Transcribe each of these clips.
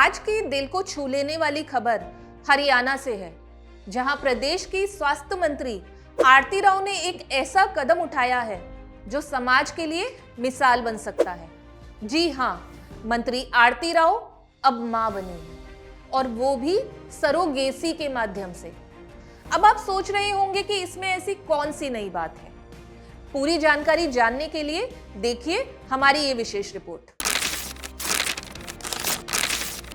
आज की दिल को छू लेने वाली खबर हरियाणा से है, जहां प्रदेश की स्वास्थ्य मंत्री आरती राव ने एक ऐसा कदम उठाया है जो समाज के लिए मिसाल बन सकता है। जी हां, मंत्री आरती राव अब मां बनी है, और वो भी सरोगेसी के माध्यम से। अब आप सोच रहे होंगे कि इसमें ऐसी कौन सी नई बात है। पूरी जानकारी जानने के लिए देखिए हमारी ये विशेष रिपोर्ट।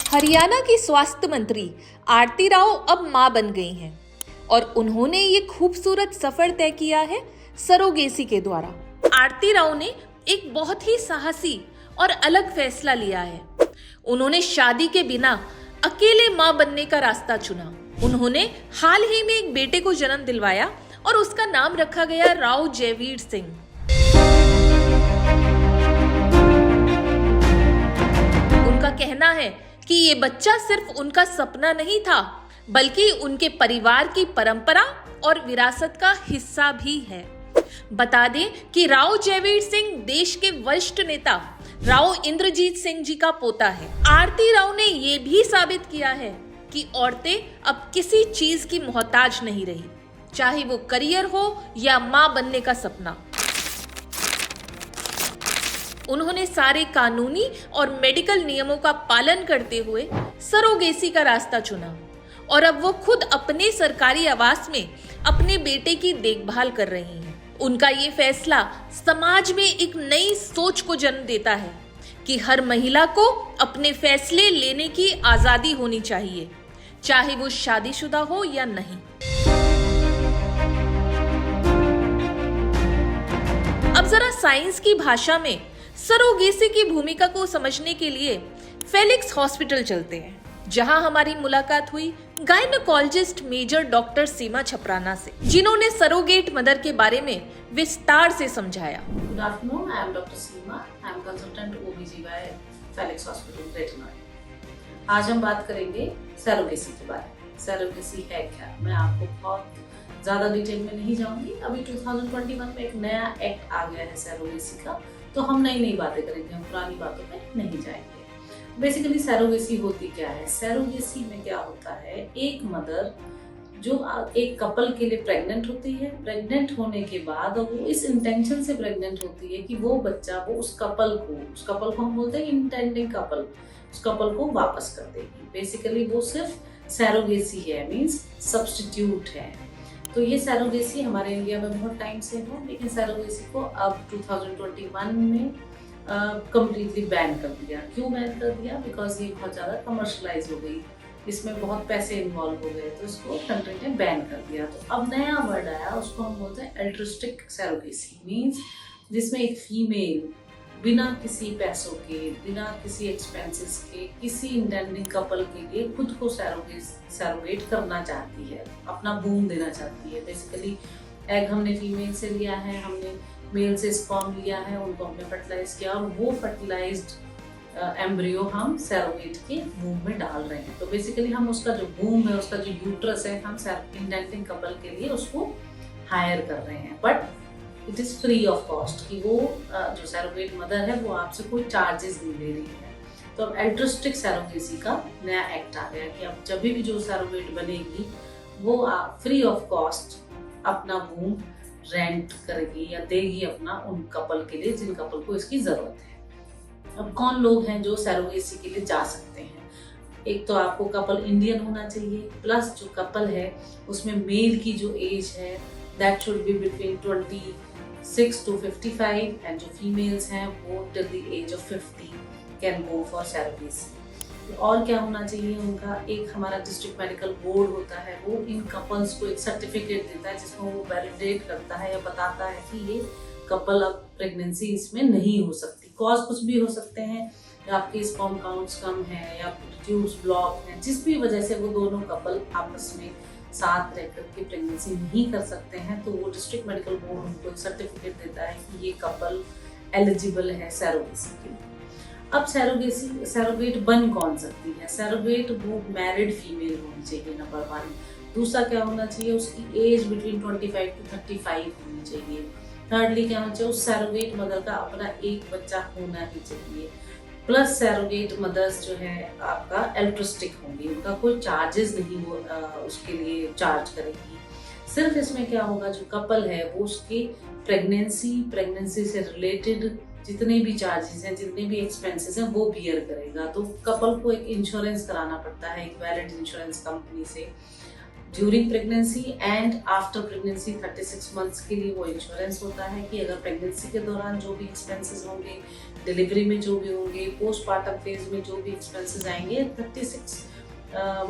हरियाणा की स्वास्थ्य मंत्री आरती राव अब मां बन गई हैं और उन्होंने ये खूबसूरत सफर तय किया है सरोगेसी के द्वारा। आरती राव ने एक बहुत ही साहसी और अलग फैसला लिया है। उन्होंने शादी के बिना अकेले मां बनने का रास्ता चुना। उन्होंने हाल ही में एक बेटे को जन्म दिलवाया और उसका नाम रखा गया राव जयवीर सिंह। उनका कहना है कि ये बच्चा सिर्फ उनका सपना नहीं था, बल्कि उनके परिवार की परंपरा और विरासत का हिस्सा भी है। बता दें कि राव जयवीर सिंह देश के वरिष्ठ नेता राव इंद्रजीत सिंह जी का पोता है। आरती राव ने ये भी साबित किया है कि औरतें अब किसी चीज की मोहताज नहीं रही, चाहे वो करियर हो या मां बनने का सपना। उन्होंने सारे कानूनी और मेडिकल नियमों का पालन करते हुए सरोगेसी का रास्ता चुना और अब वो खुद अपने सरकारी आवास में अपने बेटे की देखभाल कर रही हैं। उनका ये फैसला समाज में एक नई सोच को जन्म देता है कि हर महिला को अपने फैसले लेने की आजादी होनी चाहिए, चाहे वो शादीशुदा हो या नहीं। अब जरा साइंस की भाषा में सरोगेसी की भूमिका को समझने के लिए फेलिक्स हॉस्पिटल चलते हैं, जहां हमारी मुलाकात हुई गायनोकोलॉजिस्ट मेजर डॉक्टर सीमा छपराना से, जिन्होंने सरोगेट मदर के बारे में विस्तार से समझाया। Good afternoon, I am doctor Seema, I am consultant OBGY Felix hospital greater Noida. आज हम बात करेंगे सरोगेसी के बारे में। सरोगेसी है क्या, मैं आपको बहुत ज्यादा डिटेल में नहीं जाऊंगी। अभी 2021 में एक नया एक्ट आ गया है सरोगेसी का, तो हम नई बातें करेंगे, हम पुरानी बातों पे नहीं जाएंगे। बेसिकली सरोगेसी होती क्या है? सरोगेसी में क्या होता है, एक मदर जो एक कपल के लिए प्रेग्नेंट होती है, प्रेग्नेंट होने के बाद वो इस इंटेंशन से प्रेग्नेंट होती है कि वो बच्चा वो उस कपल को हम बोलते हैं इंटेंडिंग कपल, उस कपल को वापस कर देगी। बेसिकली वो सिर्फ सरोगेसी है, मीन्स सब्स्टिट्यूट है। तो ये सरोगेसी हमारे इंडिया में बहुत टाइम से है, लेकिन सरोगेसी को अब 2021 में कम्प्लीटली बैन कर दिया। क्यों बैन कर दिया? बिकॉज ये बहुत ज़्यादा कमर्शलाइज हो गई, इसमें बहुत पैसे इन्वॉल्व हो गए, तो इसको कंट्री ने बैन कर दिया। तो अब नया वर्ड आया, उसको हम बोलते हैं एल्ट्रिस्टिक सरोगेसी, मीन्स जिसमें एक फीमेल बिना किसी पैसों के, बिना किसी एक्सपेंसेस के, किसी इंटेंडिंग कपल के लिए खुद को सरोगेट करना चाहती है, अपना बूम देना चाहती है। बेसिकली एग हमने फीमेल से लिया है, हमने मेल से स्पर्म लिया है, उनको हमने फर्टिलाइज किया और वो फर्टिलाइज्ड एम्ब्रियो हम सरोगेट के बूम में डाल रहे हैं। तो बेसिकली हम उसका जो बूम है, उसका जो यूट्रस है, हम इंटेंडिंग कपल के लिए उसको हायर कर रहे हैं, but it is free of cost, कि वो जो सरोगेट मदर है वो आपसे कोई चार्जेस नहीं ले रही है। तो अब एल्ट्रिस्टिक सरोगेसी का नया एक्ट आ गया कि अब जब भी जो सरोगेट बनेगी वो फ्री ऑफ कॉस्ट अपना बूम रेंट करेगी या देगी अपना उन कपल के लिए जिन कपल को इसकी ज़रूरत है। अब कौन लोग हैं जो सरोगेसी के लिए जा सकते हैं? एक तो आपको कपल इंडियन होना चाहिए, प्लस जो कपल है उसमें मेल की जो एज है that should be between 26 to 55, and जो फीमेल्स हैं वो till the age of 50 can go for surrogacy. और क्या होना चाहिए उनका? एक हमारा डिस्ट्रिक्ट मेडिकल बोर्ड होता है, वो इन कपल्स को एक सर्टिफिकेट देता है जिसमें वो वैलिडेट करता है या बताता है कि ये कपल अब प्रेगनेंसी इसमें नहीं हो सकती। कॉज कुछ भी हो सकते हैं, या आपके स्पर्म काउंट्स कम है या ट्यूब्स ब्लॉक हैं, जिस भी वजह से वो दोनों कपल आपस में साथ रहकर के प्रेगनेंसी नहीं कर सकते हैं, तो वो डिस्ट्रिक्ट मेडिकल बोर्ड उनको एक सर्टिफिकेट देता है कि ये कपल एलिजिबल है सरोगेसी के लिए। अब सरोगेट बन कौन सकती है? सरोगेट वो मैरिड फीमेल होनी चाहिए, नंबर 1। दूसरा क्या होना चाहिए? उसकी एज बिटवीन 25 to 35 होनी चाहिए। थर्डली क्या होना चाहिए? उस सरोगेट मदर का अपना एक बच्चा होना ही चाहिए। प्लस सैरोगेट मदर्स जो है आपका एल्ट्रोस्टिक होंगी, उनका कोई चार्जेस नहीं वो उसके लिए चार्ज करेगी। सिर्फ इसमें क्या होगा, जो कपल है वो उसकी प्रेगनेंसी से रिलेटेड जितने भी चार्जेस हैं, जितने भी एक्सपेंसेस हैं वो बियर करेगा। तो कपल को एक इंश्योरेंस कराना पड़ता है एक वैलिड इंश्योरेंस कंपनी से during pregnancy and after pregnancy 36 months के लिए वो इंश्योरेंस होता है कि अगर प्रेगनेंसी के दौरान जो भी एक्सपेंसेस होंगे, डिलीवरी में जो भी होंगे, पोस्टमार्टम फेज में जो भी एक्सपेंसेस आएंगे, 36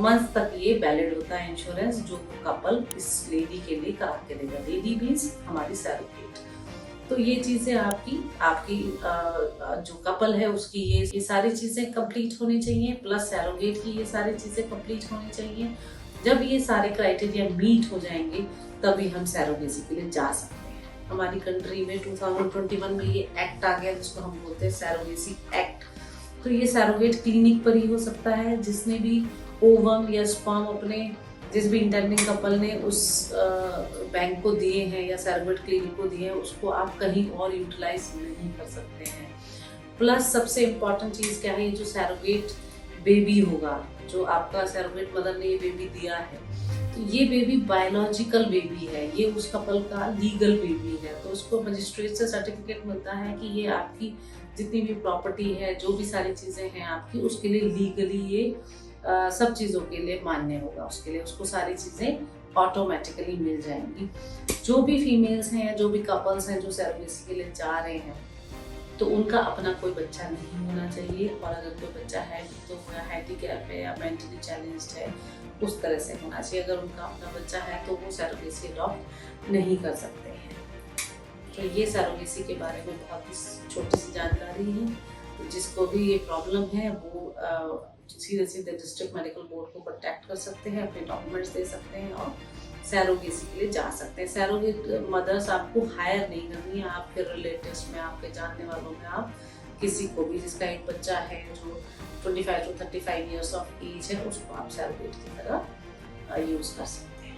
मंथ तक ये वैलिड होता है इंश्योरेंस, जो कपल इस लेडी के लिए करा के देगा। लेडी मीन्स हमारी सैरोगेट। तो ये चीजें आपकी जो कपल है उसकी ये सारी चीजें कंप्लीट होनी चाहिए, प्लस सैरोगेट की ये सारी चीजें कंप्लीट होनी चाहिए। जब ये सारे क्राइटेरिया मीट हो जाएंगे तभी हम सैरोगेसी के लिए जा सकते हैं। हमारी कंट्री में 2021 में ये एक्ट आ गया जिसको हम बोलते हैं सैरोगेसी एक्ट। तो ये सैरोगेट क्लिनिक पर ही हो सकता है, जिसने भी ओवम या स्पर्म अपने जिस भी इंटरनिंग कपल ने उस बैंक को दिए हैं या सैरोगेट क्लिनिक को दिए हैं, उसको आप कहीं और यूटिलाइज नहीं कर सकते हैं। प्लस सबसे इम्पॉर्टेंट चीज़ क्या है, ये जो सैरोगेट बेबी होगा, जो आपका सैरोगेट मदर ने ये बेबी दिया है, तो ये बेबी बायोलॉजिकल बेबी है, ये उस कपल का लीगल बेबी है। तो उसको मजिस्ट्रेट से सर्टिफिकेट मिलता है कि ये आपकी जितनी भी प्रॉपर्टी है, जो भी सारी चीज़ें हैं आपकी, उसके लिए लीगली ये सब चीज़ों के लिए मान्य होगा। उसके लिए उसको सारी चीज़ें ऑटोमेटिकली मिल जाएंगी। जो भी फीमेल्स हैं, जो भी कपल्स हैं जो सैरोगेसी के लिए जा रहे हैं, तो उनका अपना कोई बच्चा नहीं होना चाहिए, और अगर कोई बच्चा है तो हैंडीकैप है या मेंटली चैलेंज्ड है, उस तरह से होना चाहिए। अगर उनका अपना बच्चा है तो वो सैरोगेसी अडॉप्ट नहीं कर सकते हैं। तो ये सैरोगेसी के बारे में बहुत ही छोटी सी जानकारी है। तो जिसको भी ये प्रॉब्लम है वो सीधे डिस्ट्रिक्ट मेडिकल बोर्ड को कॉन्टैक्ट कर सकते हैं, अपने डॉक्यूमेंट्स दे सकते हैं और सैरोगेसी के लिए जा सकते हैं। सैरोगेट मदर्स आपको हायर नहीं करनी है, आपके रिलेटिव्स में, आपके जानने वालों में, आप किसी को भी जिसका एक बच्चा है जो 25 to 35 ईयर्स ऑफ एज है, उसको आप सैरोगेट की तरह यूज कर सकते हैं।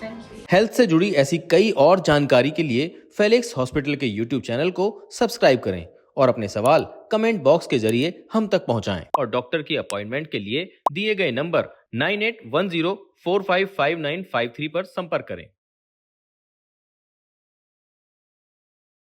Thank you. हेल्थ से जुड़ी ऐसी कई और जानकारी के लिए फेलिक्स हॉस्पिटल के यूट्यूब चैनल को सब्सक्राइब करें और अपने सवाल कमेंट बॉक्स के जरिए हम तक पहुंचाएं। और डॉक्टर की अपॉइंटमेंट के लिए दिए गए नंबर 9810455953 पर संपर्क करें।